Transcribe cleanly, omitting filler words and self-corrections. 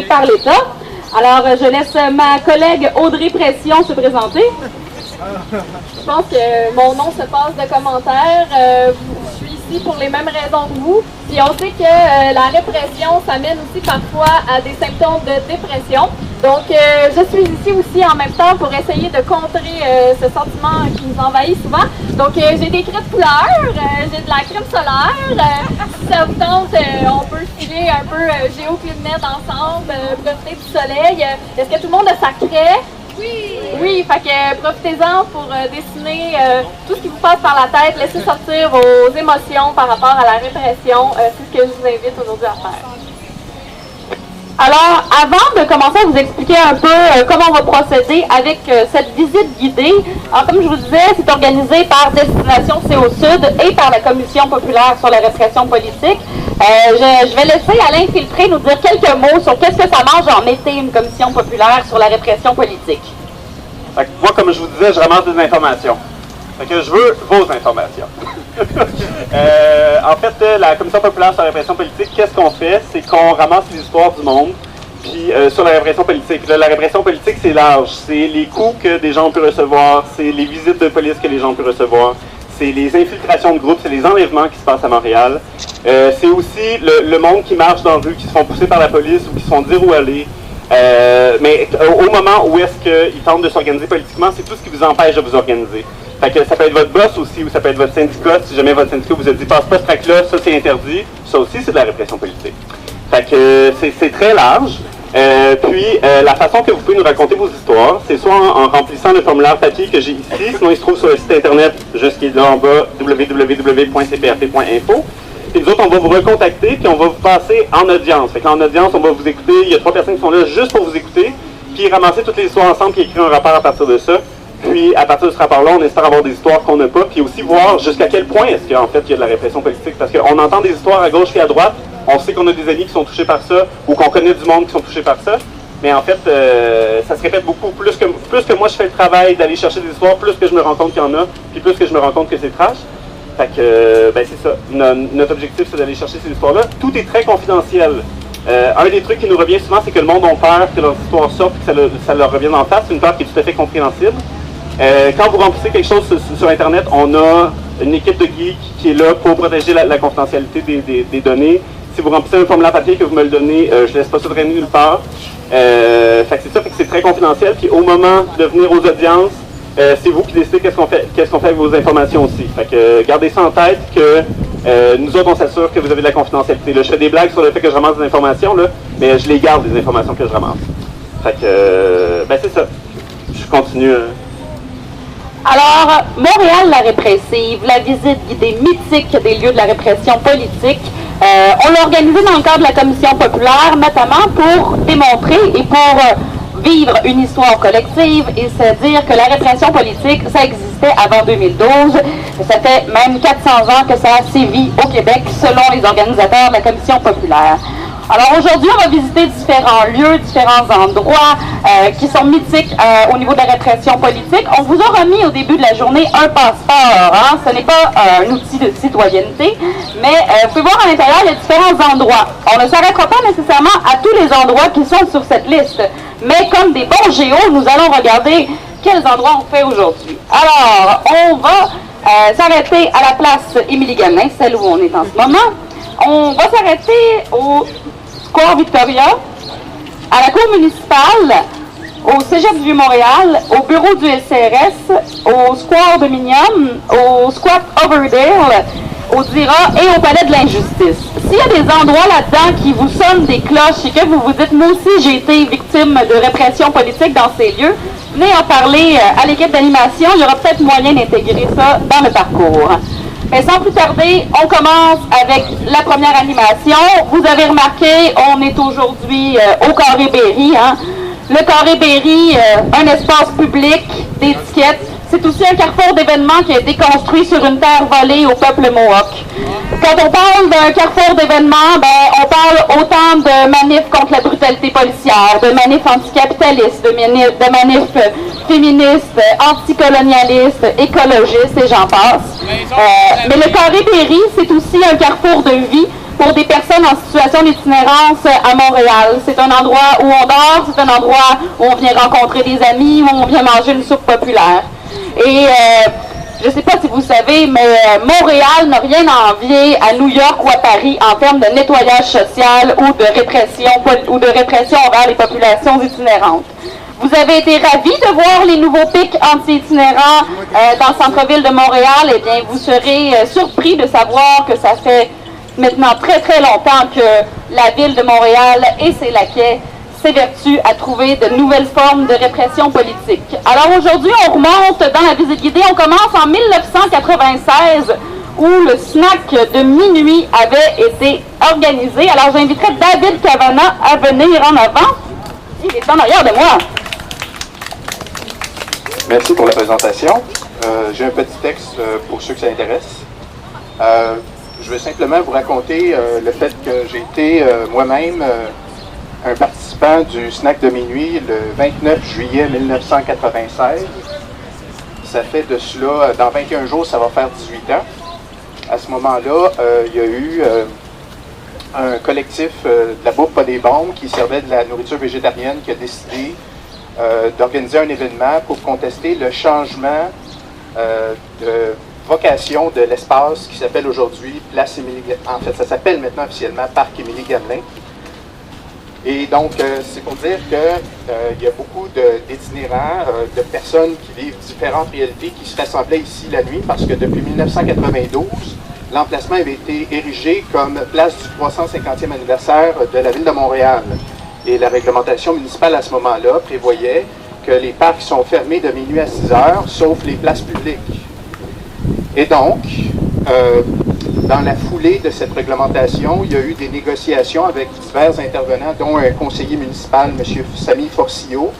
distribués par l'État. Alors, je laisse ma collègue Audrey Pression se présenter. Je pense que mon nom se passe de commentaires. Je suis ici pour les mêmes raisons que vous. Puis on sait que la répression, ça mène aussi parfois à des symptômes de dépression. Donc, je suis ici aussi en même temps pour essayer de contrer ce sentiment qui nous envahit souvent. Donc, j'ai des crêtes couleurs, j'ai de la crème solaire. Si ça vous tente, on peut filer un peu géoclinet ensemble, profiter du soleil. Est-ce que tout le monde a sa craie? Oui! Oui, fait que profitez-en pour dessiner tout ce qui vous passe par la tête, laissez sortir vos émotions par rapport à la répression. C'est ce que je vous invite aujourd'hui à faire. Alors, avant de commencer à vous expliquer un peu comment on va procéder avec cette visite guidée, alors comme je vous disais, c'est organisé par Destination CO-Sud et par la Commission populaire sur la répression politique. Je vais laisser Alain Filtré nous dire quelques mots sur qu'est-ce que ça mange en été une commission populaire sur la répression politique. Fait que moi, comme je vous disais, je ramasse des informations. Fait que je veux vos informations. En fait, la Commission populaire sur la répression politique, qu'est-ce qu'on fait? C'est qu'on ramasse les histoires du monde puis sur la répression politique. Là, la répression politique, c'est large. C'est les coups que des gens ont pu recevoir, c'est les visites de police que les gens ont pu recevoir, c'est les infiltrations de groupes, c'est les enlèvements qui se passent à Montréal. C'est aussi le monde qui marche dans la rue, qui se font pousser par la police ou qui se font dire où aller. Mais au moment où est-ce qu'ils tentent de s'organiser politiquement, c'est tout ce qui vous empêche de vous organiser. Fait que ça peut être votre boss aussi, ou ça peut être votre syndicat. Si jamais votre syndicat vous a dit « passe pas ce track-là, ça c'est interdit », ça aussi c'est de la répression politique. Fait que c'est très large. La façon que vous pouvez nous raconter vos histoires, c'est soit en remplissant le formulaire papier que j'ai ici, sinon il se trouve sur le site internet, juste qui est là en bas, www.cprp.info. Et nous autres, on va vous recontacter, puis on va vous passer en audience. Fait qu'en audience, on va vous écouter. Il y a 3 personnes qui sont là juste pour vous écouter, puis ramasser toutes les histoires ensemble, puis écrire un rapport à partir de ça. Puis, à partir de ce rapport-là, on espère avoir des histoires qu'on n'a pas, puis aussi voir jusqu'à quel point est-ce qu'en fait, il y a de la répression politique. Parce qu'on entend des histoires à gauche et à droite, on sait qu'on a des amis qui sont touchés par ça, ou qu'on connaît du monde qui sont touchés par ça. Mais en fait, ça se répète beaucoup. Plus que moi, je fais le travail d'aller chercher des histoires, plus que je me rends compte qu'il y en a, puis plus que je me rends compte que c'est trash. Fait que, c'est ça. Notre objectif, c'est d'aller chercher ces histoires-là. Tout est très confidentiel. Un des trucs qui nous revient souvent, c'est que le monde a peur que leurs histoires sortent et que ça leur revienne en face. C'est une peur qui est tout à fait compréhensible. Quand vous remplissez quelque chose sur Internet, on a une équipe de geeks qui est là pour protéger la confidentialité des données. Si vous remplissez un formulaire papier que vous me le donnez, je laisse pas ça traîner nulle part. Fait que c'est ça, fait que c'est très confidentiel. Puis au moment de venir aux audiences, c'est vous qui décidez qu'est-ce qu'on fait avec vos informations aussi. Fait que gardez ça en tête que nous autres, on s'assure que vous avez de la confidentialité. Là, je fais des blagues sur le fait que je ramasse des informations, là, mais je les garde, les informations que je ramasse. Fait que, c'est ça. Je continue. Alors, Montréal la répressive, la visite guidée mythique des lieux de la répression politique, on l'a organisée dans le cadre de la Commission populaire, notamment pour démontrer et pour vivre une histoire collective et se dire que la répression politique, ça existait avant 2012. Ça fait même 400 ans que ça a sévi au Québec, selon les organisateurs de la Commission populaire. Alors aujourd'hui, on va visiter différents lieux, différents endroits qui sont mythiques au niveau de la répression politique. On vous a remis au début de la journée un passeport. Hein? Ce n'est pas un outil de citoyenneté, mais vous pouvez voir à l'intérieur, il y a différents endroits. On ne s'arrêtera pas nécessairement à tous les endroits qui sont sur cette liste, mais comme des bons géos, nous allons regarder quels endroits on fait aujourd'hui. Alors, on va s'arrêter à la place Émilie-Gamelin, celle où on est en ce moment. On va s'arrêter au Square Victoria, à la cour municipale, au Cégep du Vieux-Montréal, au bureau du SRS, au Square Dominium, au Squat Overdale, au DIRA et au Palais de l'Injustice. S'il y a des endroits là-dedans qui vous sonnent des cloches et que vous vous dites « moi aussi j'ai été victime de répression politique dans ces lieux », venez en parler à l'équipe d'animation, il y aura peut-être moyen d'intégrer ça dans le parcours. Mais sans plus tarder, on commence avec la première animation. Vous avez remarqué, on est aujourd'hui au Carré Berry. Hein? Le Carré Berry, un espace public d'étiquette. C'est aussi un carrefour d'événements qui a été construit sur une terre volée au peuple Mohawk. Quand on parle d'un carrefour d'événements, on parle autant de manifs contre la brutalité policière, de manifs anticapitalistes, de manifs féministes, anticolonialistes, écologistes et j'en passe. Mais le Carré Berry, c'est aussi un carrefour de vie pour des personnes en situation d'itinérance à Montréal. C'est un endroit où on dort, c'est un endroit où on vient rencontrer des amis, où on vient manger une soupe populaire. Et je ne sais pas si vous savez, mais Montréal n'a rien à envier à New York ou à Paris en termes de nettoyage social ou de répression envers les populations itinérantes. Vous avez été ravis de voir les nouveaux pics anti-itinérants dans le centre-ville de Montréal. Eh bien, vous serez surpris de savoir que ça fait maintenant très très longtemps que la ville de Montréal et ses laquais s'évertuent à trouver de nouvelles formes de répression politique. Alors aujourd'hui, on remonte dans la visite guidée. On commence en 1996 où le snack de minuit avait été organisé. Alors j'inviterai David Cavana à venir en avant. Il est en arrière de moi. Merci pour la présentation. J'ai un petit texte pour ceux que ça intéresse. Je vais simplement vous raconter le fait que j'ai été moi-même un participant du snack de minuit le 29 juillet 1996. Ça fait de cela, dans 21 jours, ça va faire 18 ans. À ce moment-là, il y a eu un collectif de la bouffe pas des bombes qui servait de la nourriture végétarienne qui a décidé d'organiser un événement pour contester le changement de vocation de l'espace qui s'appelle aujourd'hui Place Émilie-Gamelin. En fait, ça s'appelle maintenant officiellement Parc Émilie-Gamelin. Et donc, c'est pour dire qu'il y a beaucoup d'itinérants, de personnes qui vivent différentes réalités qui se rassemblaient ici la nuit parce que depuis 1992, l'emplacement avait été érigé comme place du 350e anniversaire de la Ville de Montréal. Et la réglementation municipale à ce moment-là prévoyait que les parcs sont fermés de minuit à 6 heures, sauf les places publiques. Et donc, dans la foulée de cette réglementation, il y a eu des négociations avec divers intervenants, dont un conseiller municipal, M. Samy Forcillo,